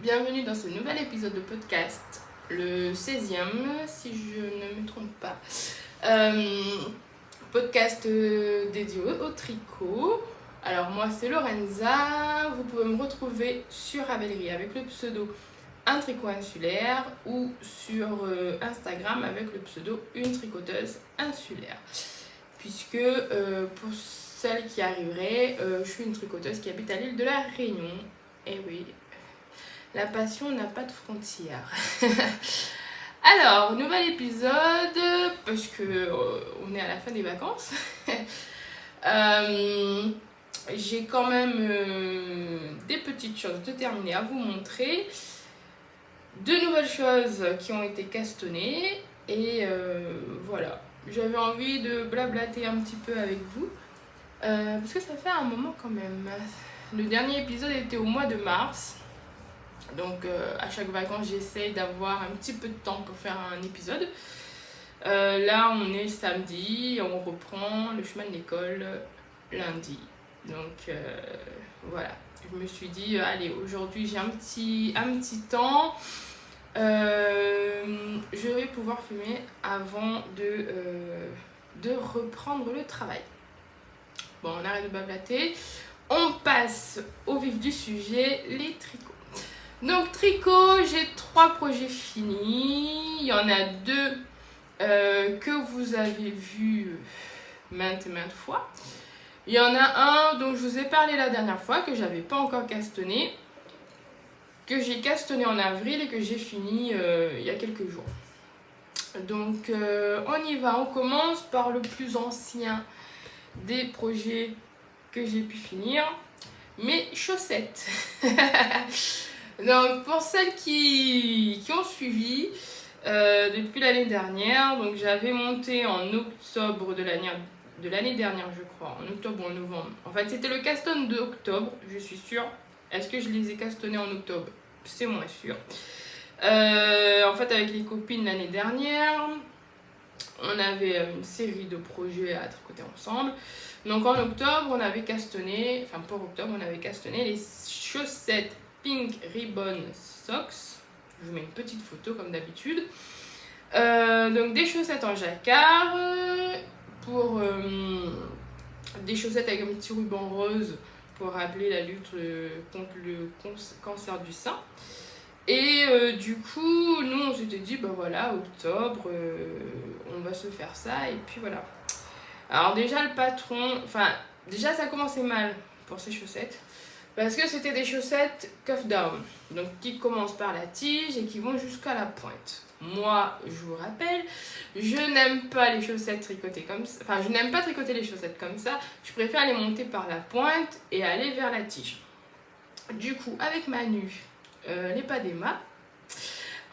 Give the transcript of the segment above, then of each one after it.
bienvenue dans ce nouvel épisode de podcast, le 16e si je ne me trompe pas. Podcast dédié au tricot. Alors moi c'est Lorenza, vous pouvez me retrouver sur Ravelry avec le pseudo Un Tricot Insulaire ou sur Instagram avec le pseudo Une Tricoteuse Insulaire. Puisque pour celles qui arriveraient, je suis une tricoteuse qui habite à l'île de la Réunion. Et oui, la passion n'a pas de frontières. Alors, nouvel épisode, parce que on est à la fin des vacances. J'ai quand même des petites choses de terminer à vous montrer. De nouvelles choses qui ont été castonnées. Et voilà, j'avais envie de blablater un petit peu avec vous. Parce que ça fait un moment quand même. Le dernier épisode était au mois de mars. Donc à chaque vacances j'essaie d'avoir un petit peu de temps pour faire un épisode. Là on est samedi, on reprend le chemin de l'école lundi. Donc voilà, je me suis dit allez, aujourd'hui j'ai un petit temps. Je vais pouvoir filmer avant de reprendre le travail. Bon, on arrête de bablater. On passe au vif du sujet, les tricots. Donc tricot, j'ai 3 projets finis. Il y en a 2 que vous avez vus maintes fois. Il y en a un dont je vous ai parlé la dernière fois, que j'avais pas encore castonné, que j'ai castonné en avril et que j'ai fini il y a quelques jours. Donc on y va, on commence par le plus ancien des projets que j'ai pu finir, mes chaussettes. Donc pour celles qui ont suivi depuis l'année dernière, donc j'avais monté en octobre de l'année dernière, je crois, en octobre ou en novembre. En fait c'était le caston d'octobre, je suis sûre. Est-ce que je les ai castonnés en octobre? C'est moins sûr. En fait avec les copines l'année dernière, on avait une série de projets à tricoter ensemble. Donc en octobre, on avait castonné, enfin pour octobre, on avait castonné les chaussettes Pink Ribbon Socks. Je vous mets une petite photo comme d'habitude. Donc des chaussettes en jacquard, pour des chaussettes avec un petit ruban rose pour rappeler la lutte contre le cancer du sein. Et du coup, nous on s'était dit, bah voilà, octobre, on va se faire ça, et puis voilà. Alors déjà le patron, enfin déjà ça commençait mal pour ces chaussettes, parce que c'était des chaussettes cuff down, donc qui commencent par la tige et qui vont jusqu'à la pointe. Moi, je vous rappelle, je n'aime pas les chaussettes tricotées comme ça, enfin je n'aime pas tricoter les chaussettes comme ça, je préfère les monter par la pointe et aller vers la tige. Du coup, avec Manu, les Padema,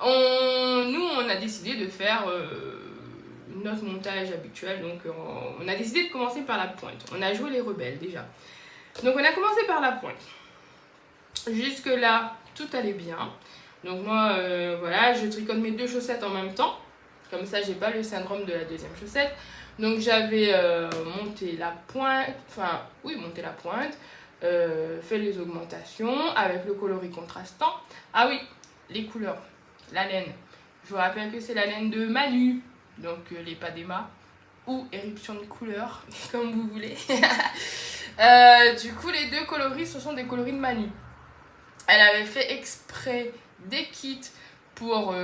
nous on a décidé de faire notre montage habituel, donc on a décidé de commencer par la pointe. On a joué les rebelles déjà, donc on a commencé par la pointe. Jusque là tout allait bien, donc moi voilà, je tricote mes 2 chaussettes en même temps, comme ça j'ai pas le syndrome de la deuxième chaussette. Donc j'avais monté la pointe, fait les augmentations avec le coloris contrastant. Ah oui, les couleurs, la laine, je vous rappelle que c'est la laine de Manu, donc les Padema ou éruption de couleurs comme vous voulez. Du coup les 2 coloris, ce sont des coloris de Manu. Elle avait fait exprès des kits pour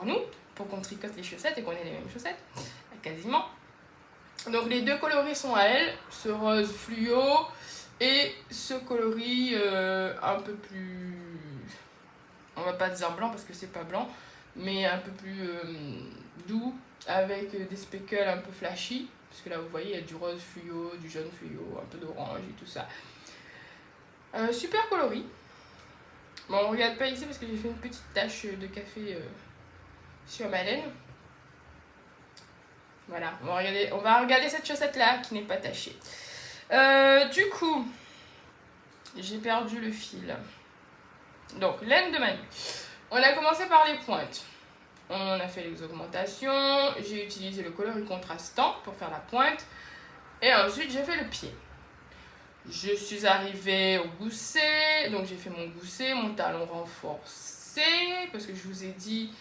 nous, pour qu'on tricote les chaussettes et qu'on ait les mêmes chaussettes quasiment. Donc les 2 coloris sont à elle, ce rose fluo et ce coloris un peu plus, on va pas dire blanc parce que c'est pas blanc, mais un peu plus doux, avec des speckles un peu flashy, parce que là vous voyez il y a du rose fluo, du jaune fluo, un peu d'orange et tout ça. Super coloris. Bon, on regarde pas ici parce que j'ai fait une petite tache de café sur ma laine. Voilà, on va regarder cette chaussette là qui n'est pas tachée. Du coup, j'ai perdu le fil. Donc, laine de Manu. On a commencé par les pointes. On a fait les augmentations. J'ai utilisé le coloris contrastant pour faire la pointe. Et ensuite, j'ai fait le pied. Je suis arrivée au gousset, donc j'ai fait mon gousset, mon talon renforcé, parce que je vous ai dit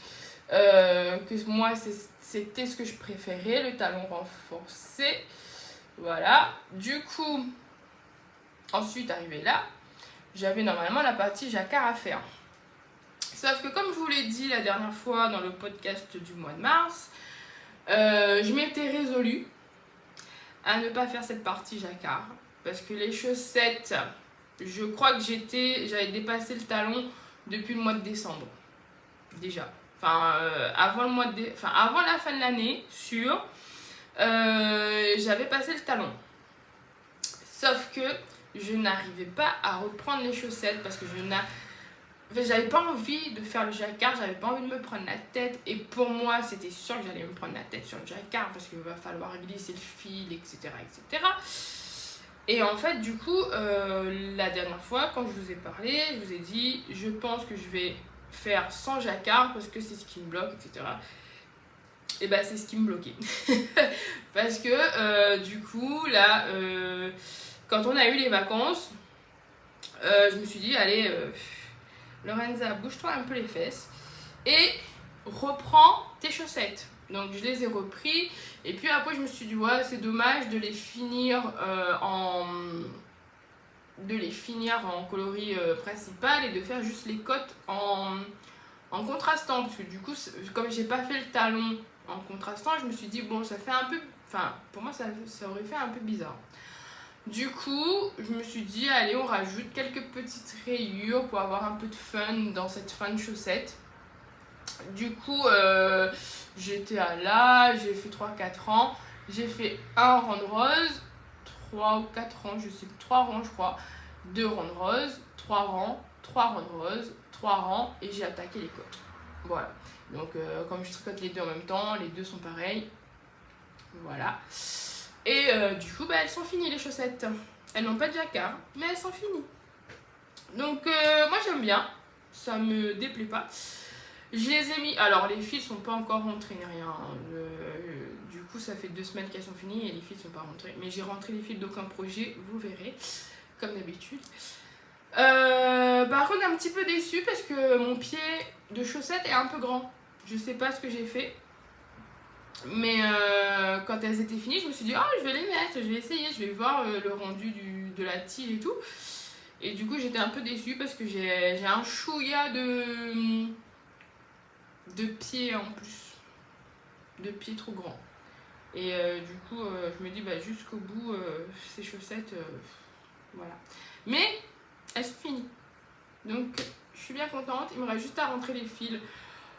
que moi c'était ce que je préférais, le talon renforcé. Voilà, du coup, ensuite arrivé là, j'avais normalement la partie jacquard à faire. Sauf que comme je vous l'ai dit la dernière fois dans le podcast du mois de mars, je m'étais résolue à ne pas faire cette partie jacquard. Parce que les chaussettes, je crois que j'avais dépassé le talon depuis le mois de décembre. Déjà. Enfin, avant la fin de l'année, sûr, j'avais passé le talon. Sauf que je n'arrivais pas à reprendre les chaussettes parce que j'avais pas envie de faire le jacquard, j'avais pas envie de me prendre la tête. Et pour moi, c'était sûr que j'allais me prendre la tête sur le jacquard parce qu'il va falloir glisser le fil, etc. etc. Et en fait, du coup, la dernière fois, quand je vous ai parlé, je vous ai dit, je pense que je vais faire sans jacquard parce que c'est ce qui me bloque, etc. Et bah, c'est ce qui me bloquait. Parce que, du coup, là, quand on a eu les vacances, je me suis dit, allez, Lorenza, bouge-toi un peu les fesses et reprends tes chaussettes. Donc je les ai repris et puis après je me suis dit ouais c'est dommage de les finir en coloris principal et de faire juste les côtes en contrastant parce que du coup comme j'ai pas fait le talon en contrastant je me suis dit bon ça fait un peu enfin pour moi ça aurait fait un peu bizarre. Du coup, je me suis dit, allez, on rajoute quelques petites rayures pour avoir un peu de fun dans cette fin de chaussette. Du coup, j'étais là, j'ai fait 3-4 rangs. J'ai fait un rang de rose, 3 ou 4 rangs, je sais plus, 3 rangs je crois. 2 rangs de rose, 3 rangs, 3 rangs de rose, 3 rangs et j'ai attaqué les côtes. Voilà. Donc, comme je tricote les deux en même temps, les deux sont pareils. Voilà. Et du coup, bah, elles sont finies les chaussettes. Elles n'ont pas de jacquard, mais elles sont finies. Donc moi j'aime bien, ça me déplaît pas. Je les ai mis, alors les fils sont pas encore rentrés ni rien. Du coup ça fait 2 semaines qu'elles sont finies et les fils sont pas rentrés. Mais j'ai rentré les fils d'aucun projet, vous verrez, comme d'habitude. Par contre un petit peu déçue parce que mon pied de chaussette est un peu grand. Je sais pas ce que j'ai fait. Mais quand elles étaient finies, je me suis dit, oh, je vais les mettre, je vais essayer, je vais voir le rendu de la tige et tout. Et du coup, j'étais un peu déçue parce que j'ai un chouïa de pieds en plus. De pieds trop grands. Et du coup, je me dis, bah, jusqu'au bout, ces chaussettes, voilà. Mais elles sont finies. Donc, je suis bien contente. Il me reste juste à rentrer les fils.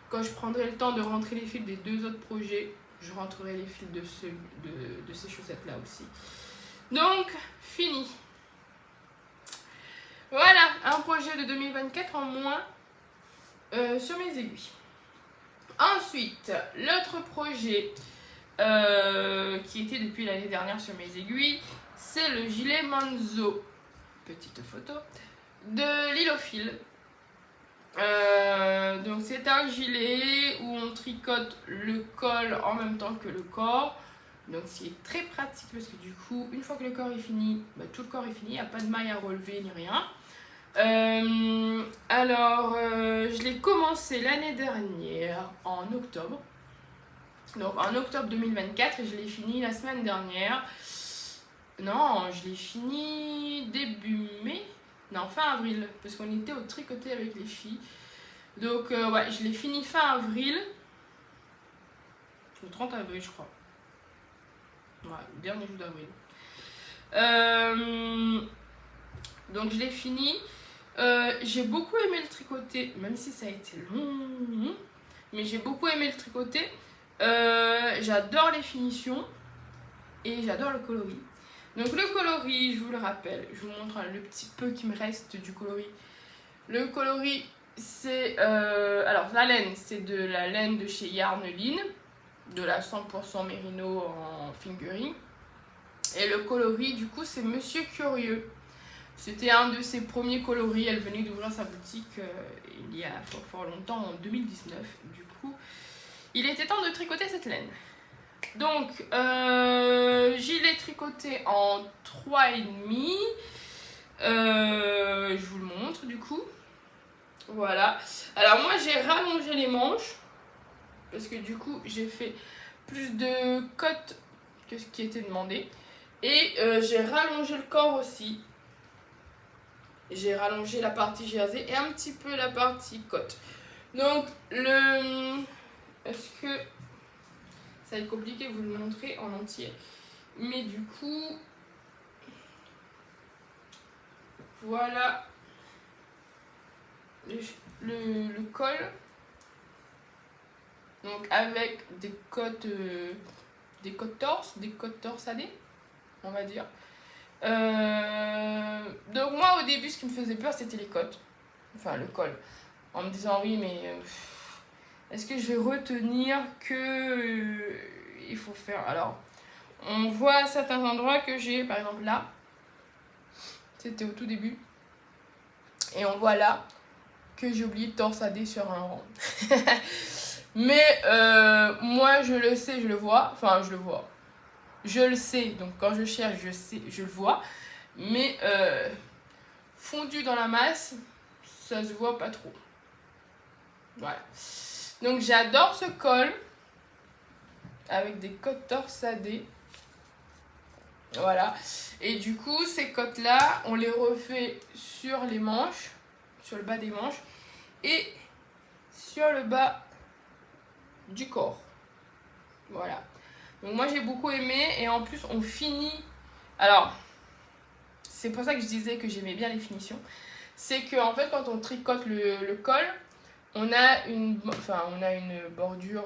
Quand je prendrai le temps de rentrer les fils des 2 autres projets, je rentrerai les fils de ces chaussettes-là aussi. Donc, fini. Voilà, un projet de 2024 en moins sur mes aiguilles. Ensuite, l'autre projet qui était depuis l'année dernière sur mes aiguilles, c'est le gilet Manzo, petite photo, de Lilofil. Donc c'est un gilet où on tricote le col en même temps que le corps. Donc c'est très pratique parce que du coup, une fois que le corps est fini, bah, tout le corps est fini, il n'y a pas de maille à relever ni rien. Je l'ai commencé l'année dernière en octobre. Donc en octobre 2024 et je l'ai fini la semaine dernière. Non, je l'ai fini début mai. Non, fin avril, parce qu'on était au tricoté avec les filles. Donc, ouais, je l'ai fini fin avril. Le 30 avril, je crois. Ouais, le dernier jour d'avril. Donc, je l'ai fini. J'ai beaucoup aimé le tricoter, même si ça a été long. Mais j'ai beaucoup aimé le tricoter. J'adore les finitions. Et j'adore le coloris. Donc le coloris, je vous le rappelle, je vous montre le petit peu qui me reste du coloris. Le coloris, c'est... alors la laine, c'est de la laine de chez Yarneline, de la 100% Mérino en fingering. Et le coloris, du coup, c'est Monsieur Curieux. C'était un de ses premiers coloris, elle venait d'ouvrir sa boutique il y a fort longtemps, en 2019. Du coup, il était temps de tricoter cette laine. Donc, gilet tricoté en 3,5. Je vous le montre du coup. Voilà. Alors moi j'ai rallongé les manches. Parce que du coup j'ai fait plus de cotes que ce qui était demandé. Et j'ai rallongé le corps aussi. J'ai rallongé la partie jersey et un petit peu la partie côte. Donc est-ce que ça va être compliqué de vous le montrer en entier. Mais du coup, voilà le col. Donc avec des côtes torsadées, on va dire. Donc moi au début ce qui me faisait peur c'était les côtes. Enfin le col. En me disant oui mais est-ce que je vais retenir que il faut faire. Alors on voit à certains endroits que j'ai par exemple là. C'était au tout début. Et on voit là que j'ai oublié de torsader sur un rang. Mais moi je le sais, je le vois. Enfin je le vois. Je le sais, donc quand je cherche, je sais, je le vois. Mais fondu dans la masse, ça se voit pas trop. Voilà. Donc j'adore ce col avec des côtes torsadées. Voilà. Et du coup, ces côtes-là, on les refait sur les manches, sur le bas des manches et sur le bas du corps. Voilà. Donc moi j'ai beaucoup aimé et en plus on finit. Alors, c'est pour ça que je disais que j'aimais bien les finitions. C'est que en fait quand on tricote le col, on a une bordure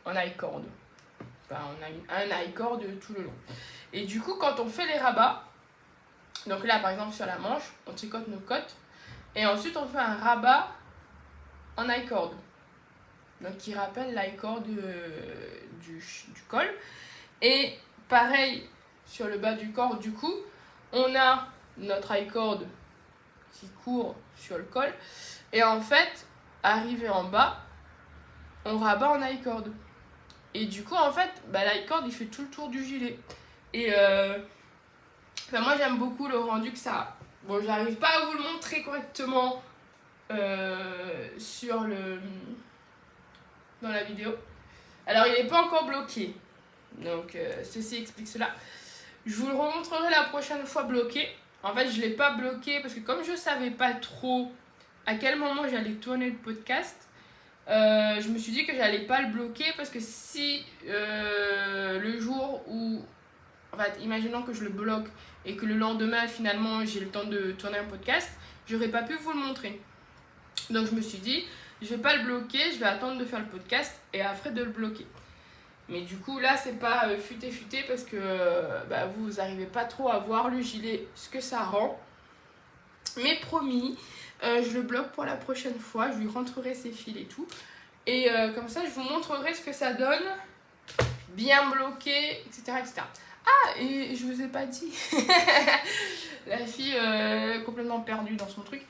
en high-cord. Enfin, on a un high-cord tout le long. Et du coup quand on fait les rabats, donc là par exemple sur la manche, on tricote nos côtes et ensuite on fait un rabat en high-cord. Donc qui rappelle l'high-cord du col. Et pareil sur le bas du corps, du coup, on a notre high-cord qui court sur le col. Et en fait, arrivé en bas, on rabat en high-cord. Et du coup, en fait, l'high-cord, il fait tout le tour du gilet. Et moi, j'aime beaucoup le rendu que ça a. Bon, j'arrive pas à vous le montrer correctement dans la vidéo. Alors, il n'est pas encore bloqué. Donc, ceci explique cela. Je vous le remontrerai la prochaine fois bloqué. En fait, je ne l'ai pas bloqué parce que comme je ne savais pas trop à quel moment j'allais tourner le podcast, je me suis dit que j'allais pas le bloquer parce que si le jour où... En fait, imaginons que je le bloque et que le lendemain, finalement, j'ai le temps de tourner un podcast, j'aurais pas pu vous le montrer. Donc, je me suis dit, je vais pas le bloquer, je vais attendre de faire le podcast et après de le bloquer. Mais du coup, là, c'est pas futé parce que vous n'arrivez pas trop à voir le gilet, ce que ça rend. Mais promis, je le bloque pour la prochaine fois. Je lui rentrerai ses fils et tout. Et comme ça, je vous montrerai ce que ça donne. Bien bloqué, etc. Ah, et je vous ai pas dit. La fille complètement perdue dans son truc.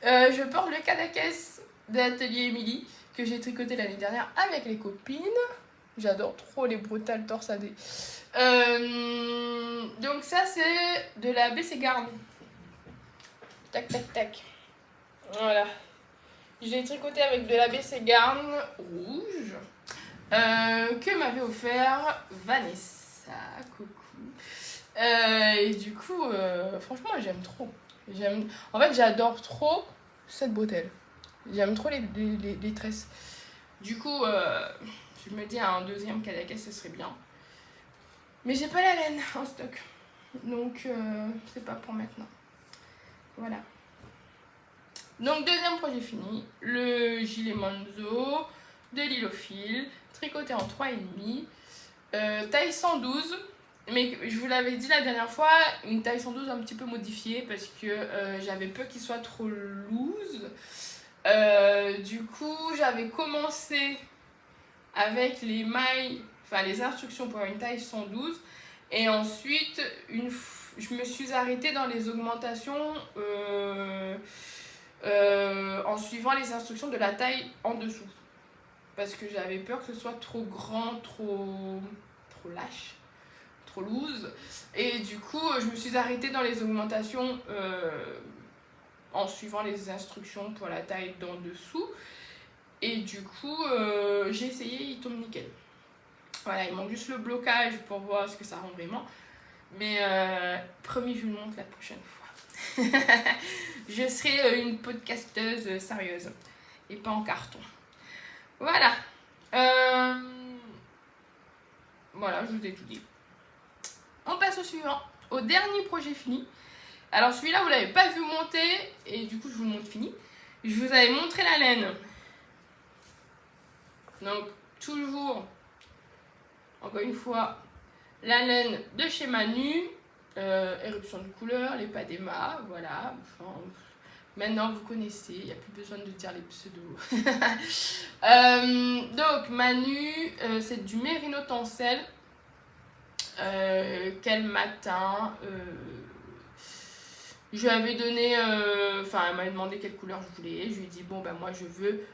Je porte le Cadaqués d'Atelier Émilie que j'ai tricoté l'année dernière avec les copines. J'adore trop les brutales torsadées. Donc ça c'est de la BC Garn. Tac tac tac. Voilà. Je l'ai tricoté avec de la BC Garn rouge. Que m'avait offert Vanessa. Coucou. Et du coup, franchement j'aime trop. En fait j'adore trop cette bretelle. J'aime trop les tresses. Du coup, je me dis un deuxième Cadaqués, ce serait bien. Mais j'ai pas la laine en stock. Donc, c'est pas pour maintenant. Voilà. Donc, deuxième projet fini. Le gilet Manzo de Lilofil, tricoté en 3,5. Taille 112. Mais je vous l'avais dit la dernière fois, une taille 112 un petit peu modifiée parce que j'avais peur qu'il soit trop loose. Du coup, j'avais commencé avec les mailles, enfin les instructions pour une taille 112 et ensuite je me suis arrêtée dans les augmentations en suivant les instructions de la taille en dessous. parce que j'avais peur que ce soit trop grand, trop lâche, trop loose. Et du coup, je me suis arrêtée dans les augmentations en suivant les instructions pour la taille d'en dessous. Et du coup, j'ai essayé, il tombe nickel. Voilà, il manque juste le blocage pour voir ce que ça rend vraiment. Mais promis, je vous le montre la prochaine fois. Je serai une podcasteuse sérieuse et pas en carton. Voilà. Voilà, je vous ai tout dit. On passe au suivant, au dernier projet fini. Alors celui-là, vous l'avez pas vu monter et du coup, je vous le montre fini. Je vous avais montré la laine. Donc, toujours, encore une fois, la laine de chez Manu. Éruption de couleur, les Padema, voilà. Enfin, maintenant, vous connaissez, il n'y a plus besoin de dire les pseudos. Donc, Manu, c'est du Mérino Tencel. Quel matin je lui avais donné, elle m'avait demandé quelle couleur je voulais. Je lui ai dit, bon, ben moi je veux,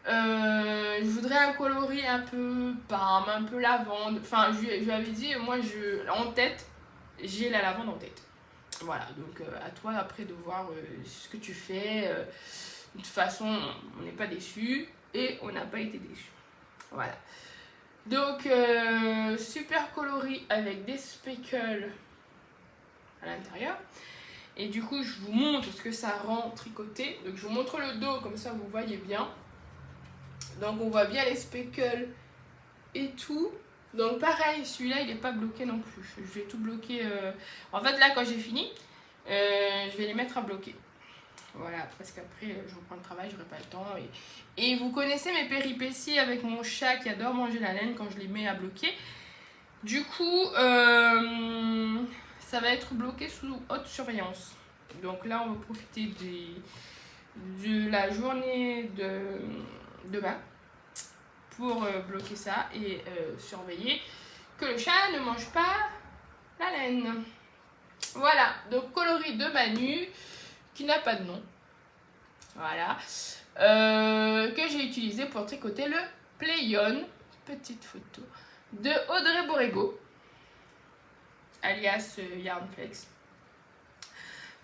je voudrais un coloris un peu parme, un peu lavande. Enfin, je lui avais dit, moi en tête, j'ai la lavande en tête. Voilà, donc à toi après de voir ce que tu fais. De toute façon, on n'est pas déçus et on n'a pas été déçus. Voilà. Donc, super coloris avec des speckles à l'intérieur. Et du coup, je vous montre ce que ça rend tricoté. Donc, je vous montre le dos, comme ça vous voyez bien. Donc, on voit bien les speckles et tout. Donc, pareil, celui-là, il n'est pas bloqué non plus. Je vais tout bloquer. En fait, là, quand j'ai fini, je vais les mettre à bloquer. Voilà, parce qu'après, je reprends le travail, j'aurai pas le temps. Et vous connaissez mes péripéties avec mon chat qui adore manger la laine quand je les mets à bloquer. Du coup, ça va être bloqué sous haute surveillance. Donc là, on va profiter de la journée de demain pour bloquer ça et surveiller que le chat ne mange pas la laine. Voilà, donc coloris de Manu qui n'a pas de nom. Voilà. Que j'ai utilisé pour tricoter le Playon. Petite photo de Audrey Borrego, alias Yarnflex.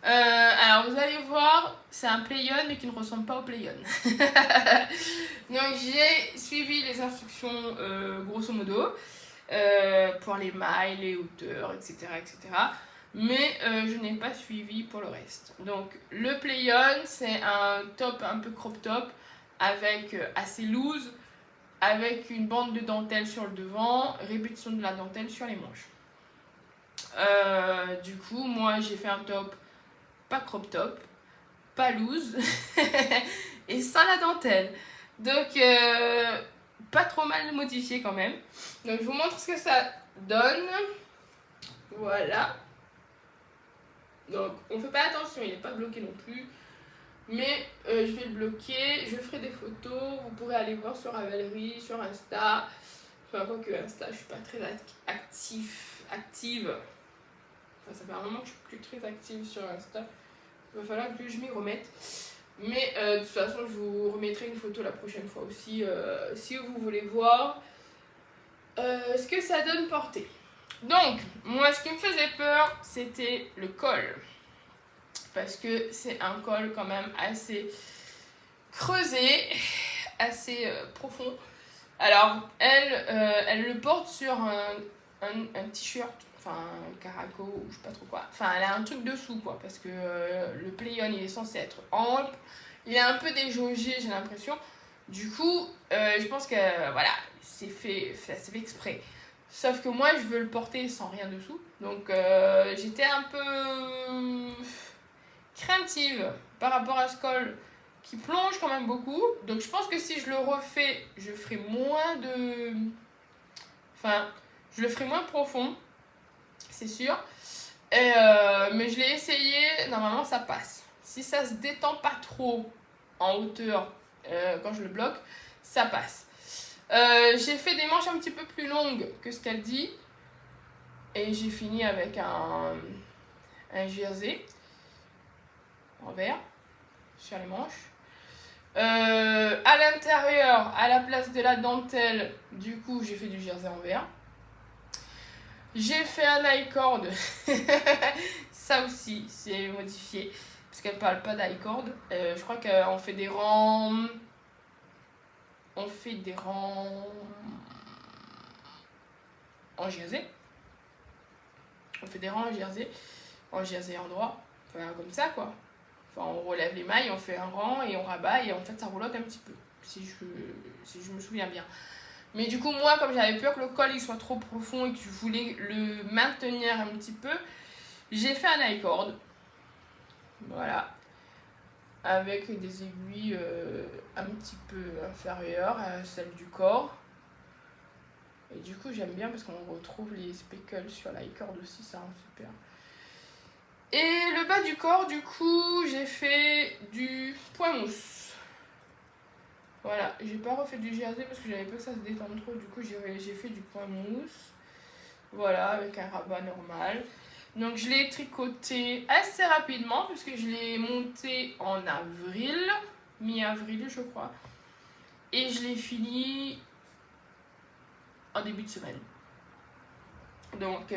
Alors vous allez voir, c'est un Playon mais qui ne ressemble pas au Playon. Donc j'ai suivi les instructions grosso modo pour les mailles, les hauteurs, etc. Mais je n'ai pas suivi pour le reste. Donc le Playon, c'est un top un peu crop top avec assez loose, avec une bande de dentelle sur le devant, répétition de la dentelle sur les manches. Du coup, moi j'ai fait un top pas crop top, pas loose et sans la dentelle. Donc pas trop mal modifié quand même. Donc je vous montre ce que ça donne. Voilà. Donc on fait pas attention, il n'est pas bloqué non plus. Mais je vais le bloquer, je ferai des photos, vous pourrez aller voir sur Ravelry, sur Insta. Enfin, quoi que Insta, je suis pas très active. Enfin, ça fait un moment que je suis plus très active sur Insta. Il va falloir que je m'y remette. Mais de toute façon, je vous remettrai une photo la prochaine fois aussi, si vous voulez voir ce que ça donne porter. Donc, moi, ce qui me faisait peur, c'était le col. Parce que c'est un col quand même assez creusé, assez profond. Alors, elle le porte sur un t-shirt, enfin un caraco ou je sais pas trop quoi. Enfin, elle a un truc dessous quoi, parce que le Playon il est censé être ample. Il est un peu déjaugé, j'ai l'impression. Du coup, je pense que voilà, c'est fait exprès. Sauf que moi, je veux le porter sans rien dessous. Donc, j'étais un peu craintive par rapport à ce col qui plonge quand même beaucoup. Donc je pense que si je le refais, je ferai moins de... Enfin, je le ferai moins profond, c'est sûr. Mais je l'ai essayé, normalement ça passe. Si ça se détend pas trop en hauteur quand je le bloque, ça passe. J'ai fait des manches un petit peu plus longues que ce qu'elle dit. Et j'ai fini avec un jersey en vert sur les manches. À l'intérieur, à la place de la dentelle, du coup, j'ai fait du jersey en verre. J'ai fait un I-cord. Ça aussi, c'est modifié. Parce qu'elle parle pas d'i-cord. Je crois qu'on fait des rangs. On fait des rangs en jersey. On fait des rangs en jersey en droit. Enfin, comme ça, quoi. Enfin, on relève les mailles, on fait un rang et on rabat. Et en fait, ça roulotte un petit peu. Si je me souviens bien. Mais du coup, moi, comme j'avais peur que le col il soit trop profond et que je voulais le maintenir un petit peu, j'ai fait un I-cord. Voilà. Avec des aiguilles un petit peu inférieures à celles du corps. Et du coup, j'aime bien parce qu'on retrouve les speckles sur l'i-cord aussi, ça rend super. Et le bas du corps, du coup, j'ai fait du point mousse. Voilà, j'ai pas refait du jersey parce que j'avais peur que ça se détende trop. Du coup, j'ai fait du point mousse. Voilà, avec un rabat normal. Donc, je l'ai tricoté assez rapidement puisque je l'ai monté en avril, mi-avril, je crois. Et je l'ai fini en début de semaine. Donc,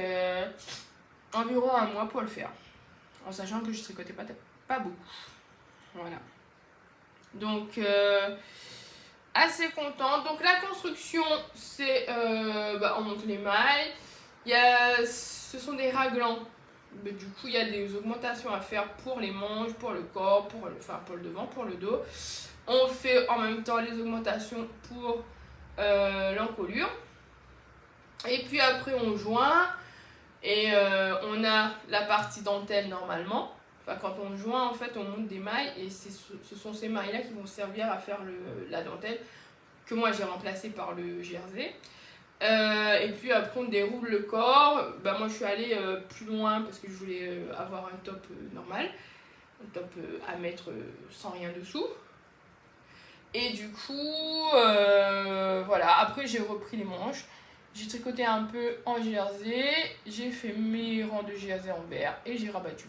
environ un mois pour le faire. En sachant que je tricotais pas beaucoup. Voilà. Donc, assez contente. Donc, la construction, c'est on monte les mailles. Ce sont des raglans. Mais du coup, il y a des augmentations à faire pour les manches, pour le corps, pour le devant, pour le dos. On fait en même temps les augmentations pour l'encolure. Et puis après, on joint. Et on a la partie dentelle normalement. Enfin, quand on joint, en fait, on monte des mailles et ce sont ces mailles-là qui vont servir à faire la dentelle que moi j'ai remplacée par le jersey. Et puis après, on déroule le corps. Moi, je suis allée plus loin parce que je voulais avoir un top normal, un top à mettre sans rien dessous. Et du coup, voilà. Après, j'ai repris les manches. J'ai tricoté un peu en jersey, j'ai fait mes rangs de jersey en vert et j'ai rabattu.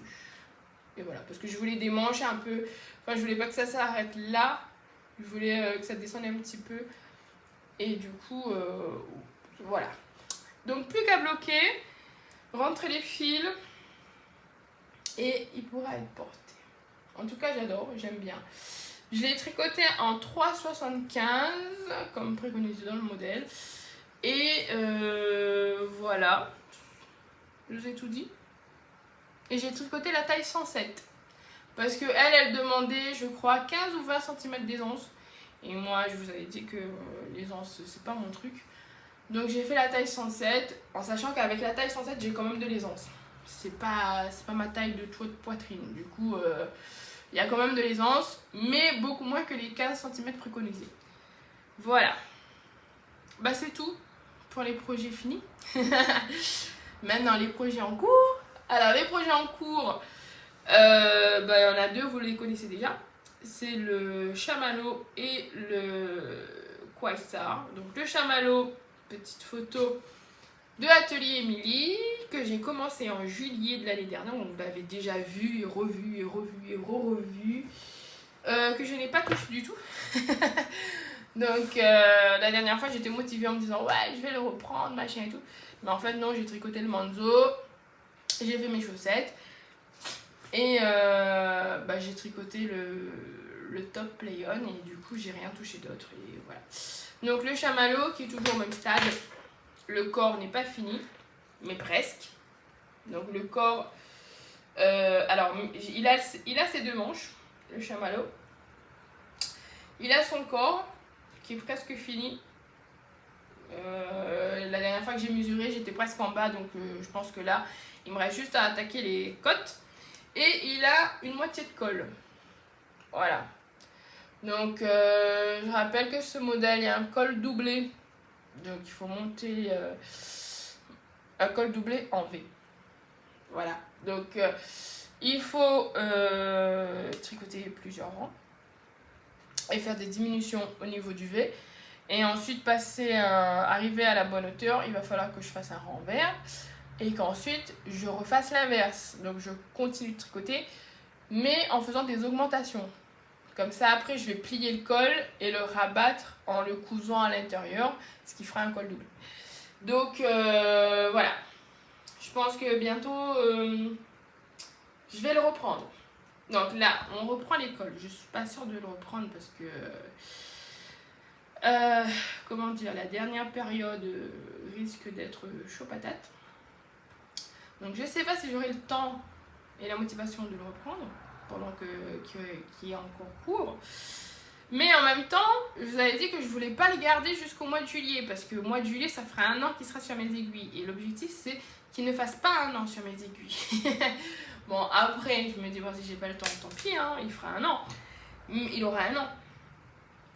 Et voilà, parce que je voulais des manches un peu... Enfin, je voulais pas que ça s'arrête là. Je voulais que ça descende un petit peu. Et du coup, voilà. Donc, plus qu'à bloquer, rentrer les fils et il pourra être porté. En tout cas, j'adore, j'aime bien. Je l'ai tricoté en 3,75 comme préconisé dans le modèle. Et voilà, je vous ai tout dit. Et j'ai tricoté la taille 107. Parce que elle demandait, je crois, 15 ou 20 cm d'aisance. Et moi, je vous avais dit que l'aisance, c'est pas mon truc. Donc j'ai fait la taille 107, en sachant qu'avec la taille 107, j'ai quand même de l'aisance. C'est pas ma taille de poitrine. Du coup, il y a quand même de l'aisance, mais beaucoup moins que les 15 cm préconisés. Voilà. C'est tout pour les projets finis. Maintenant, les projets en cours. Alors, les projets en cours, il y en a deux, vous les connaissez déjà. C'est le chamallow et le quasar. Donc, le chamallow, petite photo de l'atelier Émilie, que j'ai commencé en juillet de l'année dernière. On l'avait déjà vu et revu et revu et re-revu. Que je n'ai pas touché du tout. Donc la dernière fois j'étais motivée en me disant ouais je vais le reprendre machin et tout, mais en fait non, j'ai tricoté le manzo, j'ai fait mes chaussettes et j'ai tricoté le top play on et du coup j'ai rien touché d'autre et voilà. Donc le chamallow qui est toujours au même stade, le corps n'est pas fini mais presque. Donc le corps alors il a ses deux manches, le chamallow, il a son corps qui est presque fini. La dernière fois que j'ai mesuré, j'étais presque en bas, donc je pense que là, il me reste juste à attaquer les côtes. Et il a une moitié de col. Voilà. Donc, je rappelle que ce modèle, il y a un col doublé. Donc, il faut monter un col doublé en V. Voilà. Donc, il faut tricoter plusieurs rangs et faire des diminutions au niveau du V. Et ensuite arriver à la bonne hauteur, il va falloir que je fasse un renvers et qu'ensuite je refasse l'inverse. Donc je continue de tricoter mais en faisant des augmentations. Comme ça, après, je vais plier le col et le rabattre en le cousant à l'intérieur, ce qui fera un col double. Donc, voilà. Je pense que bientôt, je vais le reprendre. Donc là, on reprend l'école. Je suis pas sûre de le reprendre parce que, comment dire, la dernière période risque d'être chaud patate. Donc je sais pas si j'aurai le temps et la motivation de le reprendre pendant qu'il est encore court. Mais en même temps, je vous avais dit que je voulais pas le garder jusqu'au mois de juillet parce que au mois de juillet, ça fera 1 an qu'il sera sur mes aiguilles. Et l'objectif, c'est qu'il ne fasse pas 1 an sur mes aiguilles. Bon, après, je me dis, bon, si j'ai pas le temps, tant pis, hein, il fera 1 an. Il aura 1 an.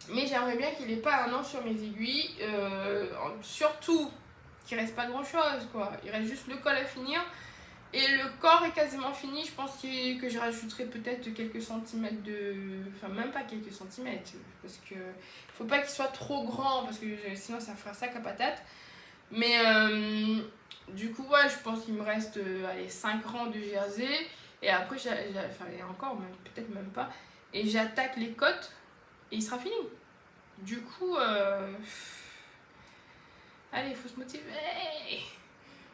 Mais j'aimerais bien qu'il ait pas 1 an sur mes aiguilles. Surtout qu'il reste pas grand chose, quoi. Il reste juste le col à finir. Et le corps est quasiment fini. Je pense que je rajouterai peut-être quelques centimètres de... Enfin, même pas quelques centimètres. Parce que faut pas qu'il soit trop grand. Parce que sinon, ça fera sac à patate. Mais du coup, ouais, je pense qu'il me reste 5 rangs de jersey. Et après, enfin, et encore, peut-être même pas. Et j'attaque les côtes. Et il sera fini. Du coup, allez, il faut se motiver.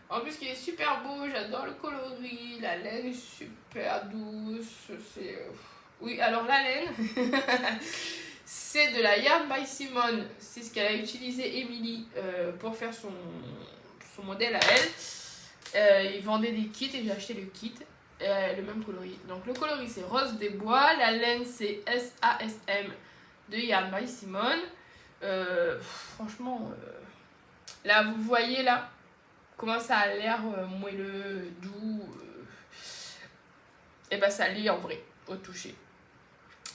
En plus, il est super beau, j'adore le coloris, la laine est super douce. Oui, alors la laine, c'est de la Yarn by Simone. C'est ce qu'elle a utilisé, Emily, pour faire son modèle à elle. Ils vendaient des kits et j'ai acheté le kit, le même coloris. Donc le coloris, c'est Rose des Bois, la laine, c'est SASM de Yarn by Simone. Franchement, là, vous voyez là comment ça a l'air moelleux, doux. Et bah ça l'est en vrai, au toucher.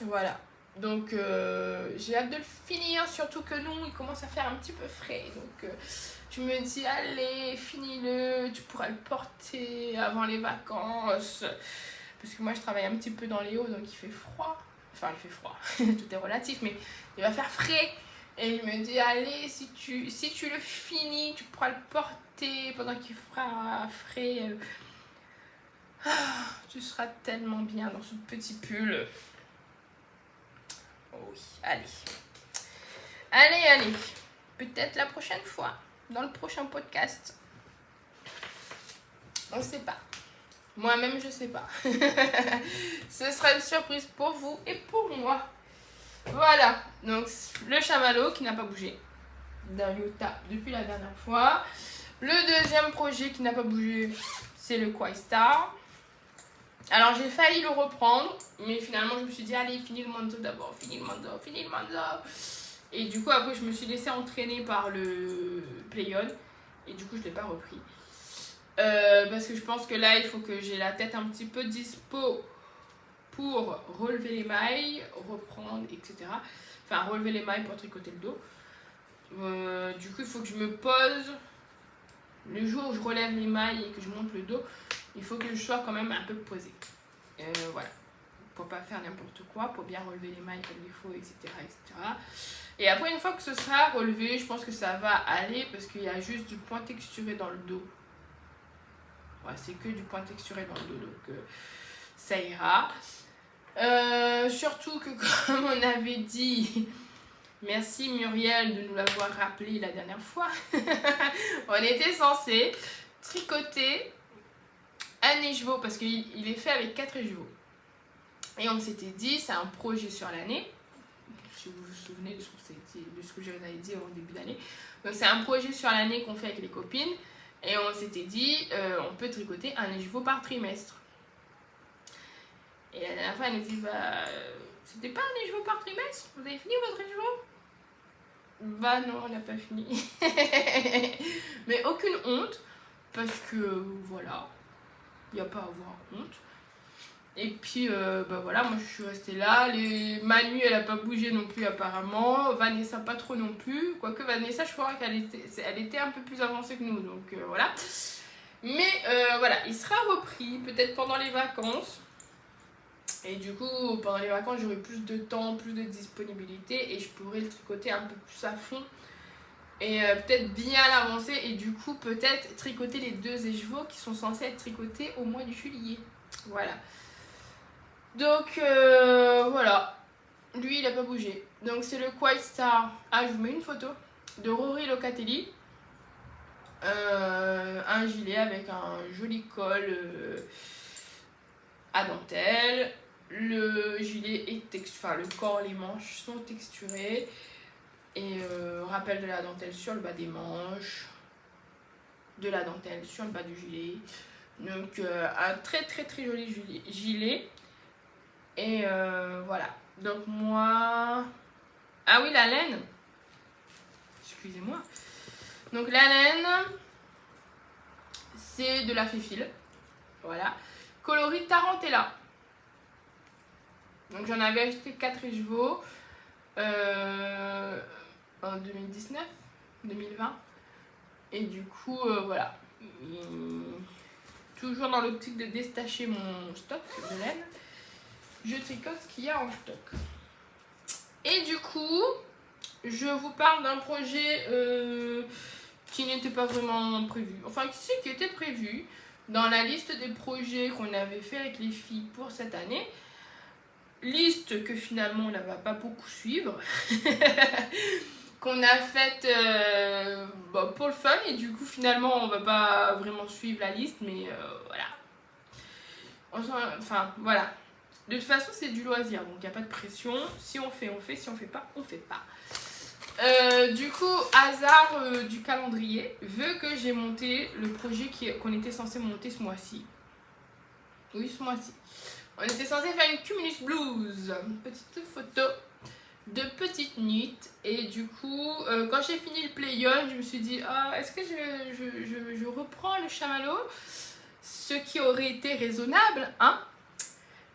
Voilà. Donc j'ai hâte de le finir, surtout que nous, il commence à faire un petit peu frais. Donc je me dis, allez, finis-le, tu pourras le porter avant les vacances. Parce que moi, je travaille un petit peu dans les hauts, donc il fait froid. Enfin, il fait froid, tout est relatif, mais il va faire frais. Et je me dis, allez, si tu le finis, tu pourras le porter pendant qu'il fera frais. Tu seras tellement bien dans ce petit pull. Oh oui, allez. Allez. Peut-être la prochaine fois, dans le prochain podcast. On ne sait pas. Moi-même, je ne sais pas. Ce sera une surprise pour vous et pour moi. Voilà, donc le chamallow qui n'a pas bougé d'un iota depuis la dernière fois. Le deuxième projet qui n'a pas bougé, c'est le Quaistar. Alors j'ai failli le reprendre, mais finalement je me suis dit, allez, finis le manteau d'abord, finis le manteau. Et du coup après je me suis laissée entraîner par le Playon, et du coup je ne l'ai pas repris. Parce que je pense que là il faut que j'ai la tête un petit peu dispo pour relever les mailles, reprendre, etc. Enfin, relever les mailles pour tricoter le dos. Du coup, il faut que je me pose. Le jour où je relève les mailles et que je monte le dos, il faut que je sois quand même un peu posée. Voilà. Pour pas faire n'importe quoi, pour bien relever les mailles comme il faut, etc., etc. Et après, une fois que ce sera relevé, je pense que ça va aller parce qu'il y a juste du point texturé dans le dos. Ouais, c'est que du point texturé dans le dos, donc ça ira. Surtout que comme on avait dit, merci Muriel de nous l'avoir rappelé la dernière fois, on était censé tricoter un écheveau parce qu'il est fait avec 4 écheveaux. Et on s'était dit, c'est un projet sur l'année, si vous vous souvenez de ce que je vous avais dit au début d'année. Donc c'est un projet sur l'année qu'on fait avec les copines et on s'était dit, on peut tricoter un écheveau par trimestre. Et la dernière fois, elle nous dit, bah, c'était pas un écheveau par trimestre? Vous avez fini votre écheveau? Bah non, on n'a pas fini. Mais aucune honte, parce que voilà, il n'y a pas à avoir honte. Et puis, bah voilà, moi je suis restée là. Manu, elle n'a pas bougé non plus apparemment. Vanessa, pas trop non plus. Quoique Vanessa, je crois qu'elle était un peu plus avancée que nous, donc voilà. Mais voilà, il sera repris, peut-être pendant les vacances. Et du coup, pendant les vacances, j'aurai plus de temps, plus de disponibilité et je pourrai le tricoter un peu plus à fond et peut-être bien l'avancer et du coup, peut-être tricoter les 2 écheveaux qui sont censés être tricotés au mois de juillet. Voilà. Donc, voilà. lui il a pas bougé. Donc c'est le Quiet Star. Ah, je vous mets une photo de Rory Locatelli. Un gilet avec un joli col à dentelle. Le gilet est enfin le corps, les manches sont texturées. Et rappel de la dentelle sur le bas des manches. De la dentelle sur le bas du gilet. Donc un très joli gilet. Et voilà. Donc moi... Ah oui, la laine. Excusez-moi. Donc la laine, c'est de la Féfil. Voilà. Coloris Tarantella. Donc j'en avais acheté 4 chevaux en 2019, 2020. Et du coup, voilà. Toujours dans l'optique de détacher mon stock de laine, je tricote ce qu'il y a en stock. Et du coup, je vous parle d'un projet qui n'était pas vraiment prévu. Enfin, qui était prévu dans la liste des projets qu'on avait fait avec les filles pour cette année. Liste que finalement on ne va pas beaucoup suivre. Qu'on a faite pour le fun. Et du coup, finalement, on va pas vraiment suivre la liste. Mais voilà. Enfin, voilà. De toute façon, c'est du loisir, donc il n'y a pas de pression. Si on fait, on fait. Si on fait pas, on fait pas. Du coup, hasard du calendrier veut que j'ai monté le projet qu'on était censé monter ce mois-ci. Oui, ce mois-ci. On était censé faire une Cumulus Blues. Une petite photo de petite nuit. Et du coup, quand j'ai fini le play-on, je me suis dit, ah, est-ce que je reprends le chamallow? Ce qui aurait été raisonnable, hein?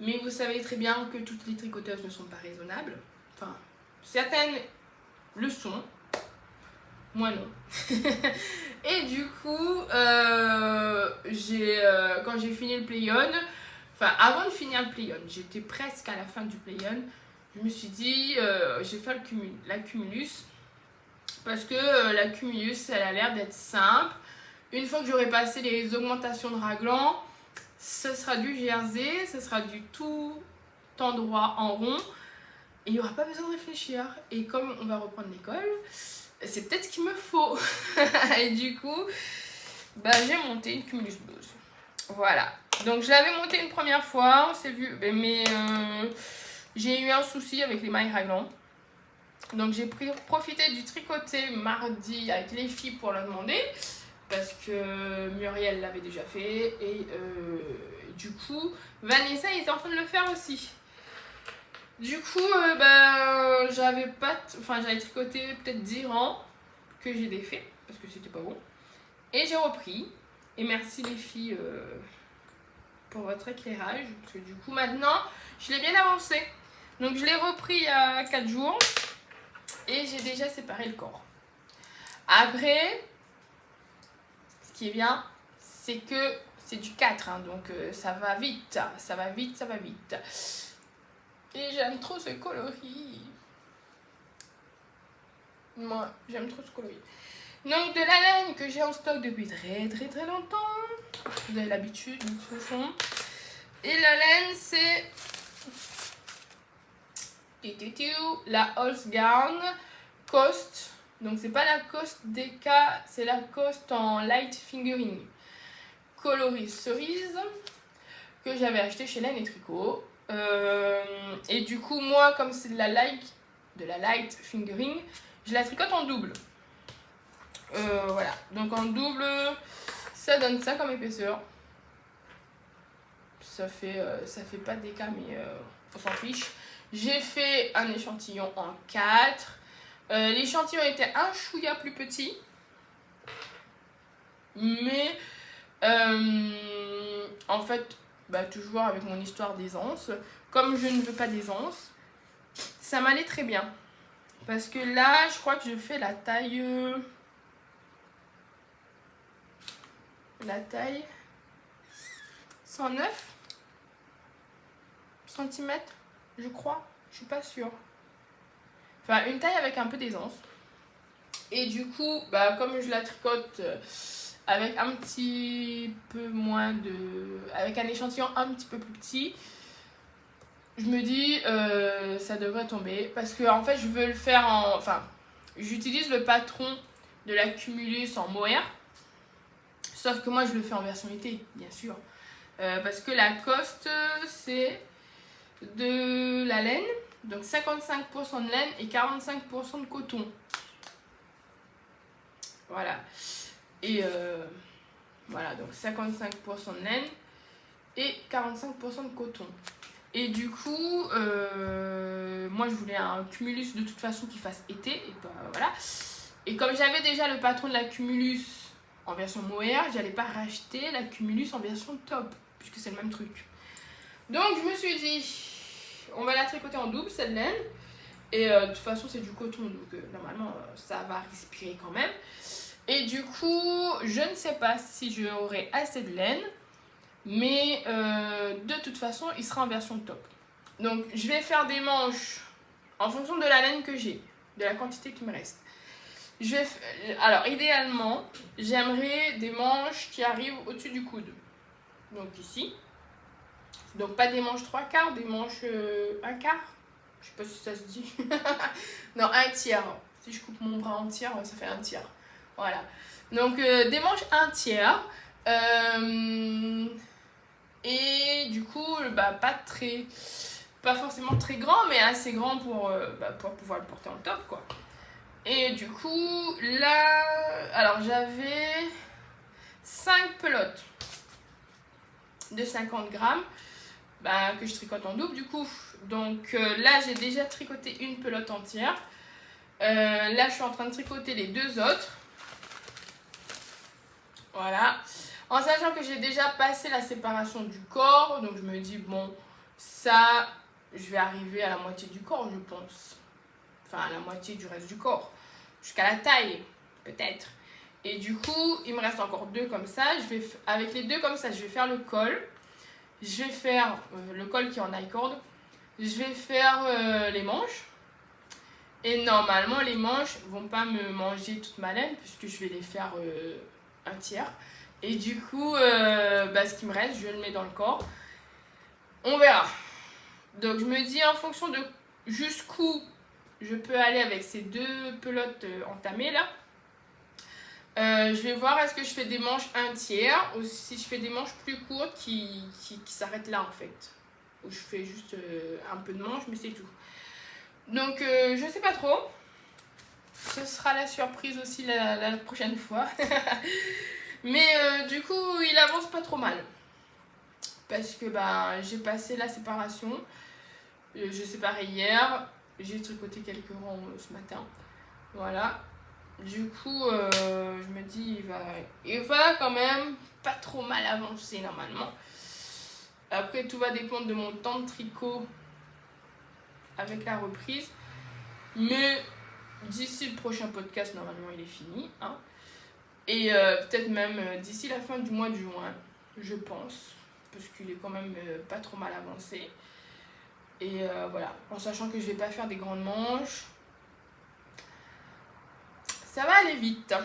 Mais vous savez très bien que toutes les tricoteuses ne sont pas raisonnables. Enfin, certaines le sont. Moi non. Et du coup, quand j'ai fini le play-on, enfin avant de finir le play-on, j'étais presque à la fin du play-on, je me suis dit, j'ai fait la Cumulus. Parce que la Cumulus, elle a l'air d'être simple. Une fois que j'aurai passé les augmentations de raglan, ce sera du jersey, ce sera du tout endroit en rond. Et il n'y aura pas besoin de réfléchir. Et comme on va reprendre l'école, c'est peut-être ce qu'il me faut. Et du coup, bah, j'ai monté une Cumulus Blues. Voilà. Donc je l'avais montée une première fois, on s'est vu, mais j'ai eu un souci avec les mailles raglan. Donc j'ai profité du tricoté mardi avec les filles pour leur demander. Parce que Muriel l'avait déjà fait. Et du coup, Vanessa était en train de le faire aussi. Du coup, j'avais tricoté peut-être 10 rangs que j'ai défait parce que c'était pas bon. Et j'ai repris. Et merci les filles pour votre éclairage. Parce que du coup, maintenant, je l'ai bien avancé. Donc, je l'ai repris il y a 4 jours. Et j'ai déjà séparé le corps. Après, ce qui est bien, c'est que c'est du 4. Hein, donc, ça va vite. Ça va vite, ça va vite. Et j'aime trop ce coloris. Moi, j'aime trop ce coloris. Donc, de la laine que j'ai en stock depuis très longtemps. Vous avez l'habitude, de toute façon. Et la laine, c'est la Holzgarn Coast. Donc, c'est pas la Coast DK, c'est la Coast en light fingering. Coloris cerise. Que j'avais acheté chez Laine et Tricot. Et du coup, moi, comme c'est de la light fingering, je la tricote en double. Voilà. Donc, en double, ça donne ça comme épaisseur. Ça fait pas des cas, mais on s'en fiche. J'ai fait un échantillon en 4. L'échantillon était un chouïa plus petit. Mais, en fait, toujours avec mon histoire d'aisance, comme je ne veux pas d'aisance, ça m'allait très bien. Parce que là, je crois que je fais la taille 109 cm, je crois. Je suis pas sûre. Enfin, une taille avec un peu d'aisance. Et du coup, comme je la tricote avec un petit peu moins de... avec un échantillon un petit peu plus petit, je me dis ça devrait tomber parce que en fait je veux le faire enfin j'utilise le patron de la Cumulus en mohair, sauf que moi je le fais en version été bien sûr, parce que Lacoste c'est de la laine, donc 55% de laine et 45% de coton, voilà. Et voilà, donc 55% de laine et 45% de coton. Et du coup, moi je voulais un Cumulus de toute façon qui fasse été. Et bah, voilà. Et comme j'avais déjà le patron de la Cumulus en version mohair, j'allais pas racheter la Cumulus en version top, puisque c'est le même truc. Donc je me suis dit, on va la tricoter en double, cette laine. Et de toute façon c'est du coton, donc normalement ça va respirer quand même. Et du coup, je ne sais pas si j'aurai assez de laine. Mais de toute façon, il sera en version top. Donc, je vais faire des manches en fonction de la laine que j'ai, de la quantité qui me reste. Alors, idéalement, j'aimerais des manches qui arrivent au-dessus du coude. Donc, ici. Donc, pas des manches 3/4, des manches 1/4. Je sais pas si ça se dit. Non, 1/3. Si je coupe mon bras en tiers, ça fait 1/3. Voilà. Donc, des manches 1/3. Et du coup, bah, pas forcément très grand, mais assez grand pour pouvoir le porter en top, quoi. Et du coup, là, alors j'avais 5 pelotes de 50 grammes que je tricote en double, du coup. Donc là, j'ai déjà tricoté une pelote entière. Là, je suis en train de tricoter les 2 autres. Voilà. En sachant que j'ai déjà passé la séparation du corps, donc je me dis, bon, ça, je vais arriver à la moitié du corps, je pense. Enfin, à la moitié du reste du corps. Jusqu'à la taille, peut-être. Et du coup, il me reste encore 2 comme ça. Avec les 2 comme ça, je vais faire le col. Je vais faire le col qui est en high-cord. Je vais faire les manches. Et normalement, les manches vont pas me manger toute ma laine, puisque je vais les faire 1/3. Et du coup, ce qui me reste, je le mets dans le corps. On verra. Donc, je me dis en fonction de jusqu'où je peux aller avec ces 2 pelotes entamées là. Je vais voir est-ce que je fais des manches 1/3 ou si je fais des manches plus courtes qui s'arrêtent là en fait. Où je fais juste un peu de manches, mais c'est tout. Donc, je sais pas trop. Ce sera la surprise aussi la prochaine fois. Mais du coup, il avance pas trop mal. Parce que j'ai passé la séparation. Je séparais hier. J'ai tricoté quelques rangs ce matin. Voilà. Du coup, je me dis, il va quand même pas trop mal avancer normalement. Après, tout va dépendre de mon temps de tricot avec la reprise. Mais d'ici le prochain podcast, normalement, il est fini. Hein. Et peut-être même d'ici la fin du mois de juin, je pense, parce qu'il est quand même pas trop mal avancé. Et voilà, en sachant que je vais pas faire des grandes manches, ça va aller vite.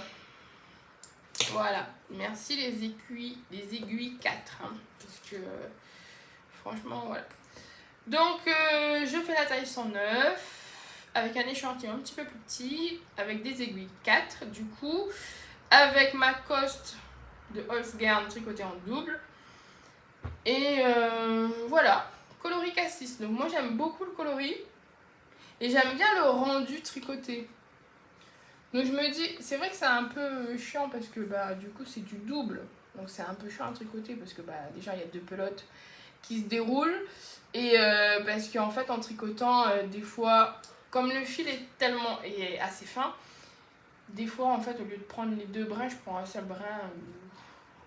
Voilà, merci les aiguilles 4, hein, parce que franchement, voilà. Donc, je fais la taille 109 avec un échantillon un petit peu plus petit, avec des aiguilles 4 du coup, avec ma coste de Holzgarn tricotée en double. Et voilà, coloris cassis. Donc moi j'aime beaucoup le coloris et j'aime bien le rendu tricoté. Donc je me dis, c'est vrai que c'est un peu chiant parce que du coup c'est du double. Donc c'est un peu chiant à tricoter parce que déjà il y a 2 pelotes qui se déroulent. Et parce qu'en fait en tricotant, des fois, comme le fil est assez fin, des fois en fait au lieu de prendre les 2 brins, je prends un seul brin.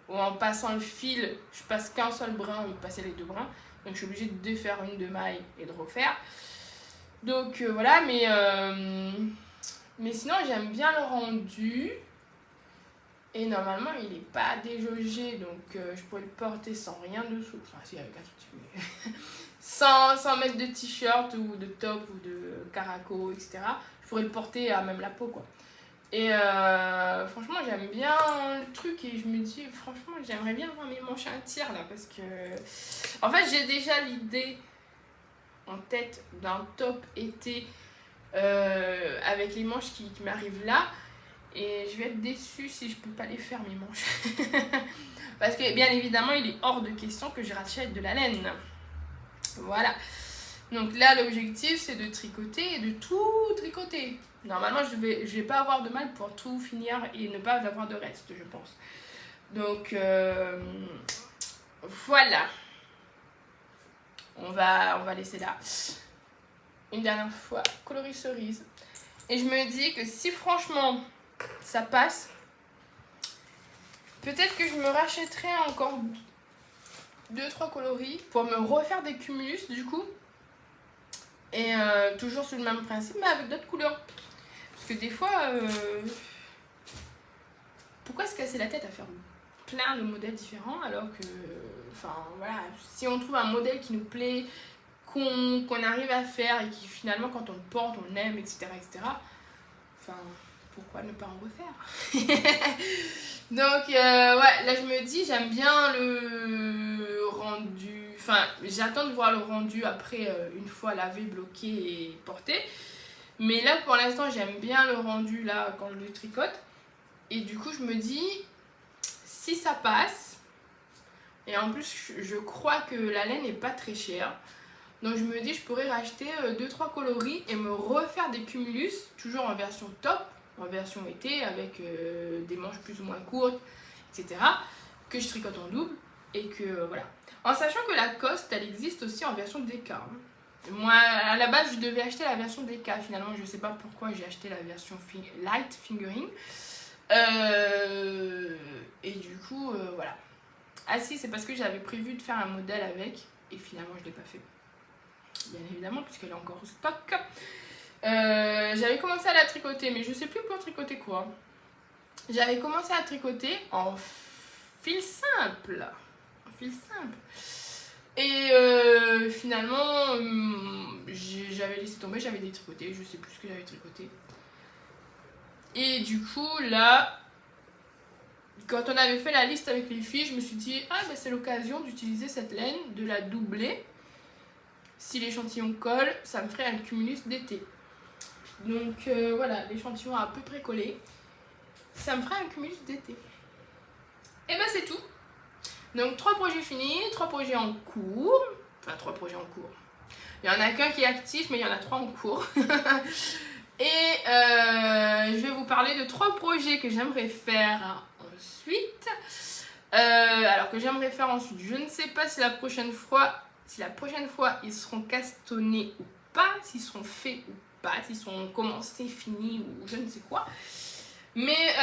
Ou en passant le fil, je passe qu'un seul brin au lieu de passer les 2 brins. Donc je suis obligée de défaire une de maille et de refaire. Donc voilà, mais sinon j'aime bien le rendu. Et normalement il n'est pas déjaugé, donc je pourrais le porter sans rien dessous. Enfin si, avec un tout petit peu. sans mettre de t-shirt ou de top ou de caraco, etc. Je pourrais le porter à même la peau quoi. Et franchement j'aime bien le truc et je me dis franchement j'aimerais bien avoir mes manches 1/3 là parce que en fait j'ai déjà l'idée en tête d'un top été avec les manches qui m'arrivent là. Et je vais être déçue si je peux pas les faire mes manches. Parce que bien évidemment il est hors de question que je rachète de la laine. Voilà. Donc là l'objectif c'est de tricoter et de tout tricoter. Normalement je vais pas avoir de mal pour tout finir et ne pas avoir de reste, je pense. Donc voilà. On va laisser là. Une dernière fois, coloris cerise. Et je me dis que si franchement ça passe, peut-être que je me rachèterai encore 2-3 coloris pour me refaire des cumulus du coup. Et toujours sur le même principe mais avec d'autres couleurs. Parce que des fois, pourquoi se casser la tête à faire plein de modèles différents alors que, enfin voilà, si on trouve un modèle qui nous plaît, qu'on arrive à faire et qui finalement quand on le porte, on aime, etc. Enfin, pourquoi ne pas en refaire? Donc ouais, là je me dis, j'aime bien le rendu, enfin j'attends de voir le rendu après une fois lavé, bloqué et porté. Mais là pour l'instant j'aime bien le rendu là quand je le tricote. Et du coup je me dis, si ça passe, et en plus je crois que la laine n'est pas très chère. Donc je me dis je pourrais racheter 2-3 coloris et me refaire des cumulus, toujours en version top, en version été, avec des manches plus ou moins courtes, etc. Que je tricote en double et que voilà. En sachant que la Lacoste, elle existe aussi en version DK. Moi, à la base, je devais acheter la version DK. Finalement, je ne sais pas pourquoi j'ai acheté la version light fingering. Et du coup, voilà. Ah si, c'est parce que j'avais prévu de faire un modèle avec et finalement, je ne l'ai pas fait. Bien évidemment, puisqu'elle est encore au stock. J'avais commencé à la tricoter, mais je sais plus pour tricoter quoi. J'avais commencé à tricoter en fil simple. En fil simple. Et finalement, j'avais laissé tomber, j'avais détricoté, je sais plus ce que j'avais tricoté. Et du coup, là, quand on avait fait la liste avec les filles, je me suis dit, ah bah c'est l'occasion d'utiliser cette laine, de la doubler. Si l'échantillon colle, ça me ferait un cumulus d'été. Donc voilà, l'échantillon a à peu près collé. Ça me ferait un cumulus d'été. Et ben c'est tout. Donc 3 projets finis, 3 projets en cours. Enfin 3 projets en cours. Il y en a qu'un qui est actif, mais il y en a 3 en cours. Et je vais vous parler de 3 projets que j'aimerais faire ensuite. Alors que j'aimerais faire ensuite, je ne sais pas si la prochaine fois ils seront castonnés ou pas, s'ils seront faits ou pas, s'ils sont commencés, finis ou je ne sais quoi. Mais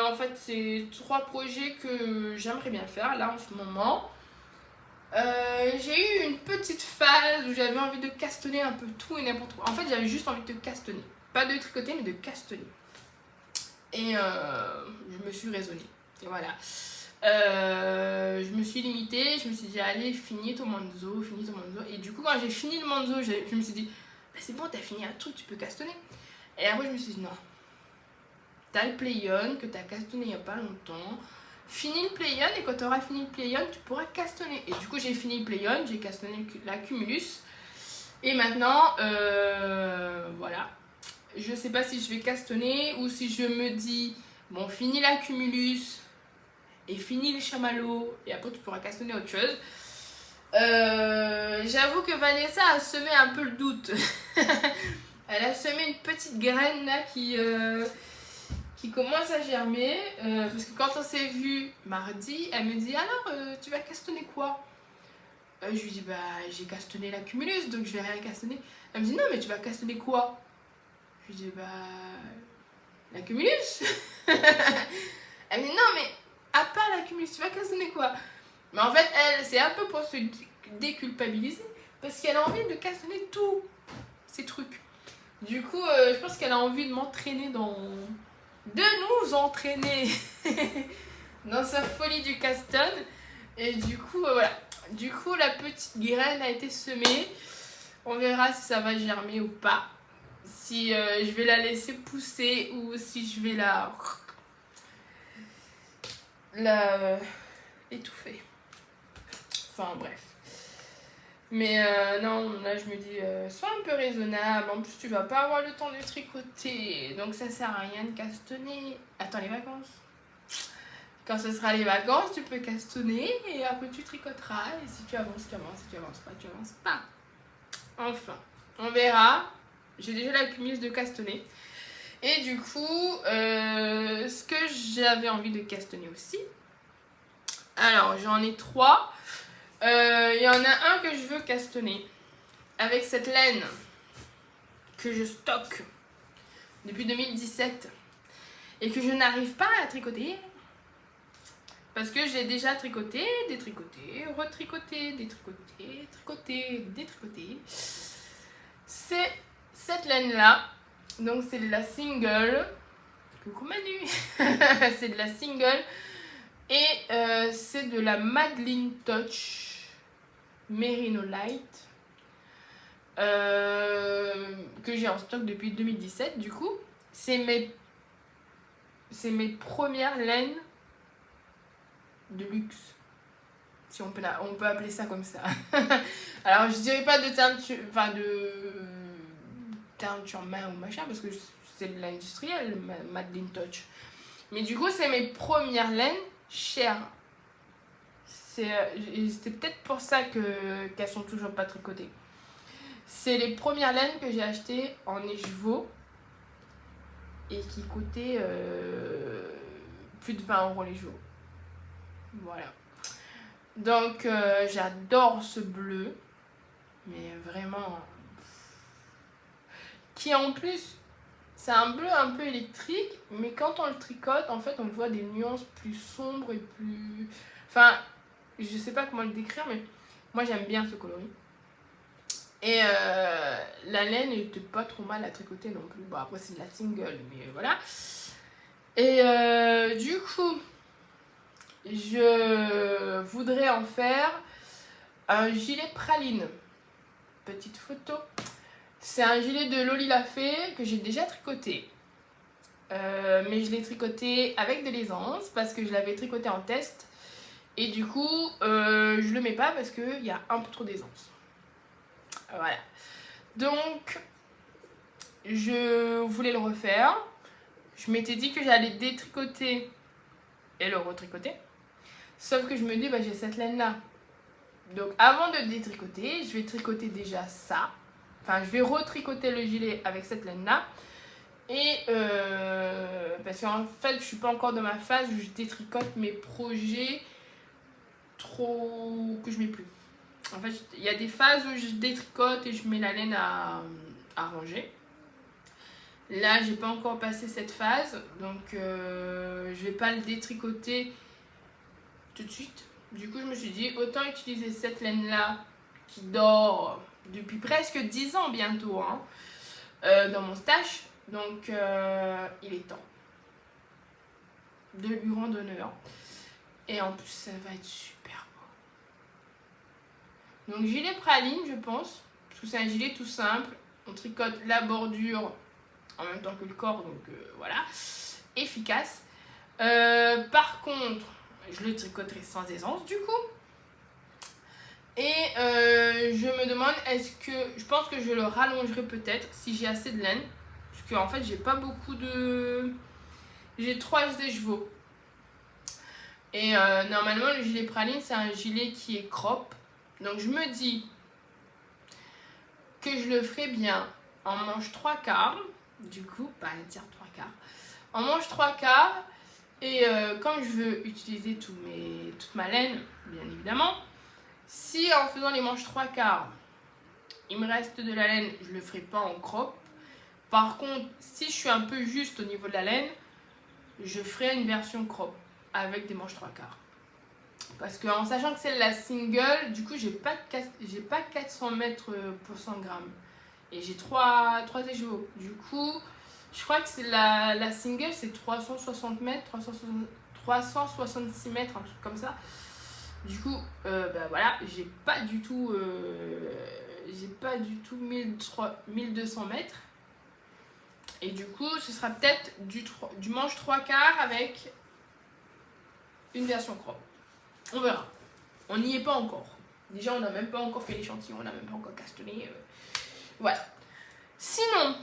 en fait, c'est 3 projets que j'aimerais bien faire là en ce moment. J'ai eu une petite phase où j'avais envie de castonner un peu tout et n'importe quoi. En fait, j'avais juste envie de castonner. Pas de tricoter, mais de castonner. Et je me suis raisonnée. Et voilà. Je me suis limitée, je me suis dit allez finis ton manzo. Et du coup quand j'ai fini le manzo, je me suis dit bah, c'est bon, t'as fini un truc, tu peux castonner. Et après je me suis dit non, t'as le play-on que t'as castonné il y a pas longtemps, finis le play-on et quand t'auras fini le play-on tu pourras castonner. Et du coup j'ai fini le play-on, j'ai castonné la cumulus et maintenant voilà, je sais pas si je vais castonner ou si je me dis bon finis la cumulus et fini les chamallows et après tu pourras castonner autre chose. J'avoue que Vanessa a semé un peu le doute. Elle a semé une petite graine là qui commence à germer parce que quand on s'est vu mardi, elle me dit alors tu vas castonner quoi? Je lui dis bah j'ai castonné la cumulus donc je vais rien castonner. Elle me dit non mais tu vas castonner quoi? Je lui dis bah la cumulus. Elle me dit non mais à part la cumulus, tu vas castonner quoi? Mais en fait, elle, c'est un peu pour se déculpabiliser parce qu'elle a envie de castonner tous ces trucs. Du coup, je pense qu'elle a envie de m'entraîner de nous entraîner dans sa folie du caston. Et du coup, voilà. Du coup, la petite graine a été semée. On verra si ça va germer ou pas. Si je vais la laisser pousser ou si je vais la étouffer. Enfin bref. Mais non, là je me dis, sois un peu raisonnable. En plus, tu vas pas avoir le temps de tricoter. Donc ça sert à rien de castonner. Attends les vacances. Quand ce sera les vacances, tu peux castonner et après tu tricoteras. Et si tu avances, tu avances. Si tu avances pas, tu avances pas. Enfin, on verra. J'ai déjà la cumise de castonner. Et du coup, ce que j'avais envie de castonner aussi. Alors, j'en ai 3. Il y en a un que je veux castonner avec cette laine que je stocke depuis 2017 et que je n'arrive pas à tricoter parce que j'ai déjà tricoté, détricoté, retricoté, détricoté, tricoté, détricoté. C'est cette laine là, donc c'est de la single. Coucou Manu. C'est de la single et c'est de la Madeline Touch Merino Light que j'ai en stock depuis 2017. Du coup, c'est mes premières laines de luxe, si on peut appeler ça comme ça. Alors, je dirais pas de teinture, enfin de teinture main ou machin, parce que c'est de l'industriel, Madeline Touch. Mais du coup, c'est mes premières laines chères. C'est peut-être pour ça qu'elles sont toujours pas tricotées. C'est les premières laines que j'ai achetées en écheveau et qui coûtaient plus de 20 € l'écheveau. Voilà. Donc j'adore ce bleu, mais vraiment, qui en plus, c'est un bleu un peu électrique, mais quand on le tricote, en fait, on voit des nuances plus sombres et plus... Enfin, je sais pas comment le décrire, mais moi j'aime bien ce coloris. Et la laine n'était pas trop mal à tricoter non plus. Bon, après c'est de la single, mais voilà. Et du coup, je voudrais en faire un gilet praline. Petite photo. C'est un gilet de Loli Lafay que j'ai déjà tricoté. Mais je l'ai tricoté avec de l'aisance parce que je l'avais tricoté en test. Et du coup, je le mets pas parce qu'il y a un peu trop d'aisance. Voilà. Donc, je voulais le refaire. Je m'étais dit que j'allais détricoter et le retricoter. Sauf que je me dis, bah, j'ai cette laine-là. Donc, avant de détricoter, je vais tricoter déjà ça. Enfin, je vais retricoter le gilet avec cette laine-là. Et parce qu'en fait, je suis pas encore dans ma phase où je détricote mes projets trop que je mets plus. En fait, il y a des phases où je détricote et je mets la laine à ranger. Là, j'ai pas encore passé cette phase, donc je vais pas le détricoter tout de suite. Du coup, je me suis dit, autant utiliser cette laine-là qui dort depuis presque 10 ans bientôt hein, dans mon stash. Donc, il est temps de lui rendre honneur. Et en plus, ça va être super beau. Donc, gilet praline, je pense. Parce que c'est un gilet tout simple. On tricote la bordure en même temps que le corps. Donc, voilà. Efficace. Par contre, je le tricoterai sans aisance, du coup. Et je me demande, je pense que je le rallongerai peut-être si j'ai assez de laine. Parce qu'en fait, j'ai pas beaucoup de... J'ai 3 écheveaux. Et normalement, le gilet praline, c'est un gilet qui est crop. Donc, je me dis que je le ferai bien en manche 3/4. Du coup, pas dire 3/4. En manche 3/4. Et comme je veux utiliser toute ma laine, bien évidemment, si en faisant les manches 3/4, il me reste de la laine, je le ferai pas en crop. Par contre, si je suis un peu juste au niveau de la laine, je ferai une version crop avec des manches 3/4. Parce qu'en sachant que c'est la single, du coup, j'ai pas 400 mètres pour 100 grammes. Et j'ai 3 écheveaux. Du coup, je crois que c'est la single, c'est 360 mètres, 366 mètres, un truc comme ça. Du coup, bah voilà, j'ai pas du tout 1200 mètres. Et du coup, ce sera peut-être du manche 3/4 avec une version crop. On verra. On n'y est pas encore. Déjà, on n'a même pas encore fait l'échantillon, on n'a même pas encore castonné. Voilà. Sinon,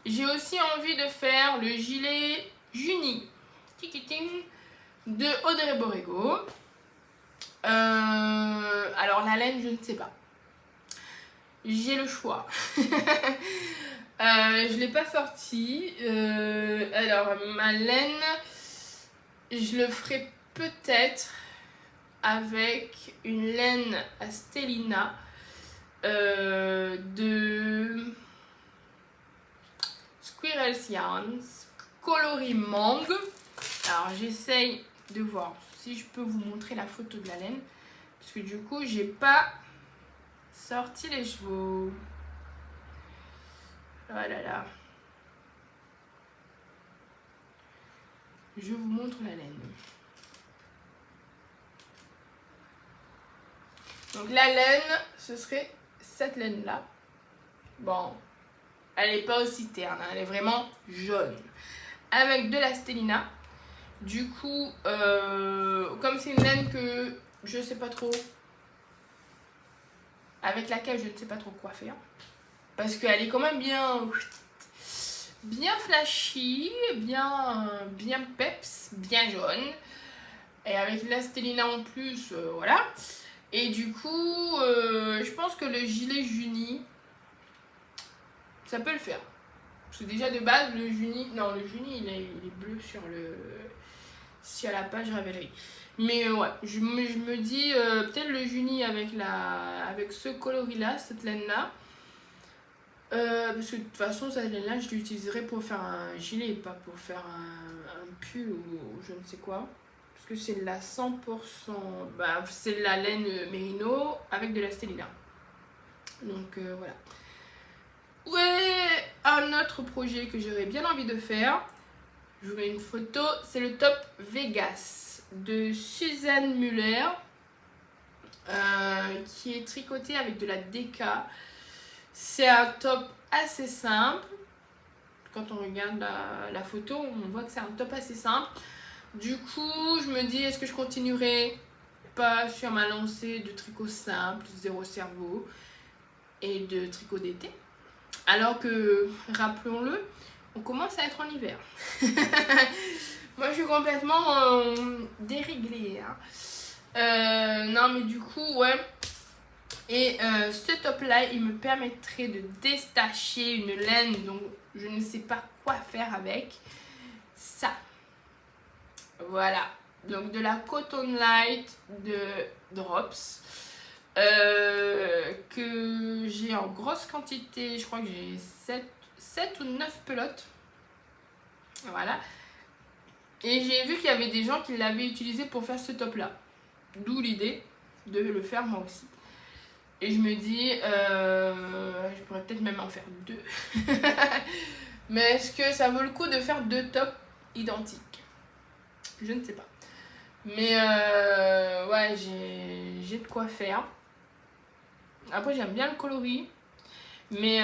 j'ai aussi envie de faire le gilet Juni de Audrey Borrego. Alors, la laine, je ne sais pas. J'ai le choix. Je ne l'ai pas sorti. Alors, ma laine, je le ferai peut-être avec une laine à Stellina de Squirrels Yarns coloris mangue. Alors, j'essaye de voir si je peux vous montrer la photo de la laine. Parce que du coup, j'ai pas sorti les chevaux. Oh là là. Je vous montre la laine. Donc la laine, ce serait cette laine-là. Bon, elle n'est pas aussi terne, hein, elle est vraiment jaune. Avec de la Stellina. Du coup, comme c'est une laine que je sais pas trop, avec laquelle je ne sais pas trop quoi faire. Parce qu'elle est quand même bien flashy, bien peps, bien jaune. Et avec la Stellina en plus, voilà. Et du coup, je pense que le gilet Juni, ça peut le faire. Parce que déjà de base, le Juni, il est bleu sur la page Ravelry. Mais ouais, je me dis peut-être le Juni avec ce coloris-là, cette laine-là. Parce que de toute façon, cette laine-là, je l'utiliserai pour faire un gilet, pas pour faire un pull ou je ne sais quoi. Parce que c'est la 100%, bah, c'est la laine Merino avec de la Stellina. Donc voilà. Ouais, un autre projet que j'aurais bien envie de faire, je vous mets une photo, c'est le top Vegas de Suzanne Muller, qui est tricoté avec de la DK. C'est un top assez simple. Quand on regarde la photo, on voit que c'est un top assez simple. Du coup, je me dis, est-ce que je continuerai pas sur ma lancée de tricot simple, zéro cerveau et de tricot d'été? Alors que, rappelons-le, on commence à être en hiver. Moi, je suis complètement déréglée. Hein. Non, mais du coup, ouais. Et ce top-là, il me permettrait de détacher une laine dont je ne sais pas quoi faire avec. Ça. Voilà. Donc, de la Cotton Light de Drops. Que j'ai en grosse quantité. Je crois que j'ai 7 ou 9 pelotes. Voilà. Et j'ai vu qu'il y avait des gens qui l'avaient utilisé pour faire ce top-là. D'où l'idée de le faire moi aussi. Et je me dis, je pourrais peut-être même en faire 2. Mais est-ce que ça vaut le coup de faire 2 tops identiques? Je ne sais pas. Mais ouais, j'ai de quoi faire. Après, j'aime bien le coloris. Mais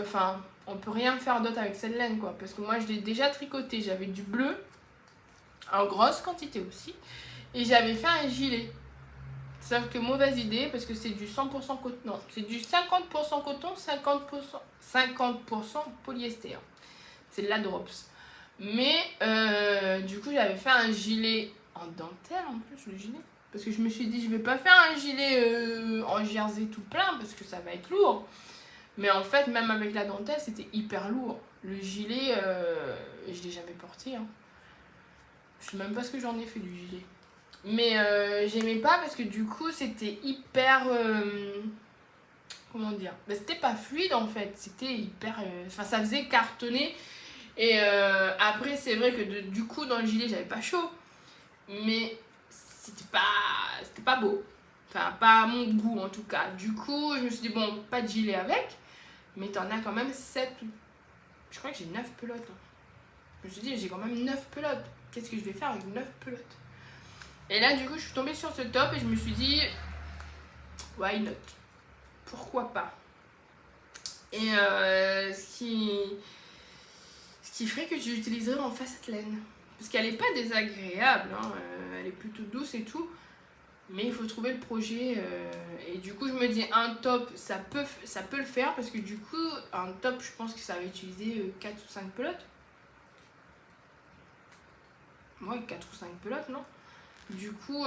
enfin, on peut rien faire d'autre avec cette laine, quoi. Parce que moi, je l'ai déjà tricoté. J'avais du bleu, en grosse quantité aussi. Et j'avais fait un gilet. Sauf que mauvaise idée, parce que c'est du 100% coton. Non, c'est du 50% coton, 50% polyester. C'est de la Drops. Mais du coup, j'avais fait un gilet en dentelle en plus, le gilet. Parce que je me suis dit, je vais pas faire un gilet en jersey tout plein, parce que ça va être lourd. Mais en fait, même avec la dentelle, c'était hyper lourd. Le gilet, je l'ai jamais porté. Hein. Je sais même pas ce que j'en ai fait du gilet. Mais j'aimais pas parce que du coup c'était hyper comment dire, bah, c'était pas fluide en fait, c'était hyper enfin ça faisait cartonner. Et après c'est vrai que du coup dans le gilet j'avais pas chaud, mais c'était pas beau, enfin pas à mon goût en tout cas. Du coup je me suis dit bon, pas de gilet avec, mais t'en as quand même 7, je crois que j'ai 9 pelotes. Hein. Je me suis dit j'ai quand même 9 pelotes, qu'est-ce que je vais faire avec 9 pelotes? Et là, du coup, je suis tombée sur ce top et je me suis dit, why not? Pourquoi pas? Et ce qui ferait que j'utiliserais enfin cette laine. Parce qu'elle n'est pas désagréable, hein, elle est plutôt douce et tout. Mais il faut trouver le projet. Et du coup, je me dis un top, ça peut le faire. Parce que du coup, un top, je pense que ça va utiliser 4 ou 5 pelotes. Ouais, 4 ou 5 pelotes, non? Du coup,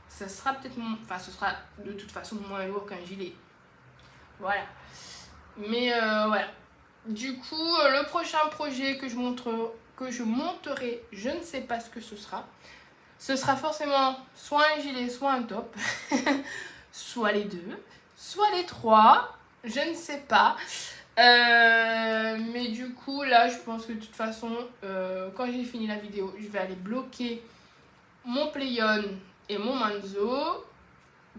ça sera peut-être enfin, ce sera de toute façon moins lourd qu'un gilet. Voilà. Mais voilà. Du coup, le prochain projet que je monterai, je ne sais pas ce que ce sera. Ce sera forcément soit un gilet, soit un top. Soit les deux, soit les trois. Je ne sais pas. Mais du coup, là, je pense que de toute façon, quand j'ai fini la vidéo, je vais aller bloquer mon Playon et mon Manzo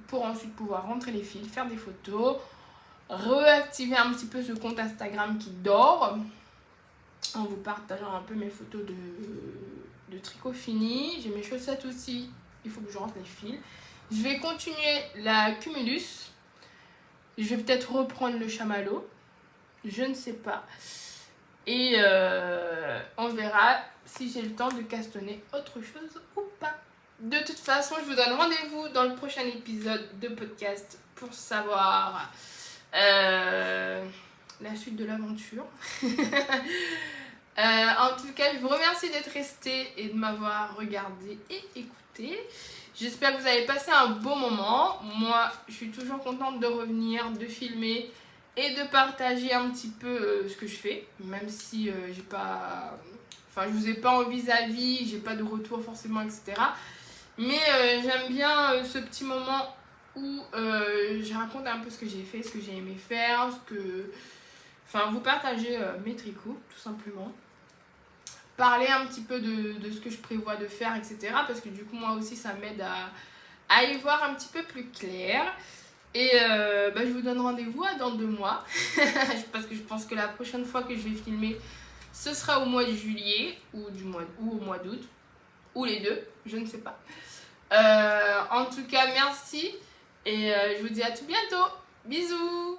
pour ensuite pouvoir rentrer les fils, faire des photos, réactiver un petit peu ce compte Instagram qui dort en vous partageant un peu mes photos de tricot fini. J'ai mes chaussettes aussi, il faut que je rentre les fils. Je vais continuer la Cumulus. Je vais peut-être reprendre le chamallow. Je ne sais pas. Et on verra si j'ai le temps de castonner autre chose ou pas. De toute façon, je vous donne rendez-vous dans le prochain épisode de podcast pour savoir la suite de l'aventure. En tout cas, je vous remercie d'être resté et de m'avoir regardé et écouté. J'espère que vous avez passé un beau moment. Moi, je suis toujours contente de revenir, de filmer et de partager un petit peu ce que je fais. Même si j'ai pas... Enfin, je vous ai pas en vis-à-vis, j'ai pas de retour forcément, etc. Mais j'aime bien ce petit moment où je raconte un peu ce que j'ai fait, ce que j'ai aimé faire, Enfin, vous partager mes tricots, tout simplement. Parler un petit peu de ce que je prévois de faire, etc. Parce que du coup, moi aussi, ça m'aide à y voir un petit peu plus clair. Et je vous donne rendez-vous dans 2 mois. Parce que je pense que la prochaine fois que je vais filmer, ce sera au mois de juillet ou au mois d'août. Ou les deux, je ne sais pas. En tout cas, merci. Et je vous dis à tout bientôt. Bisous!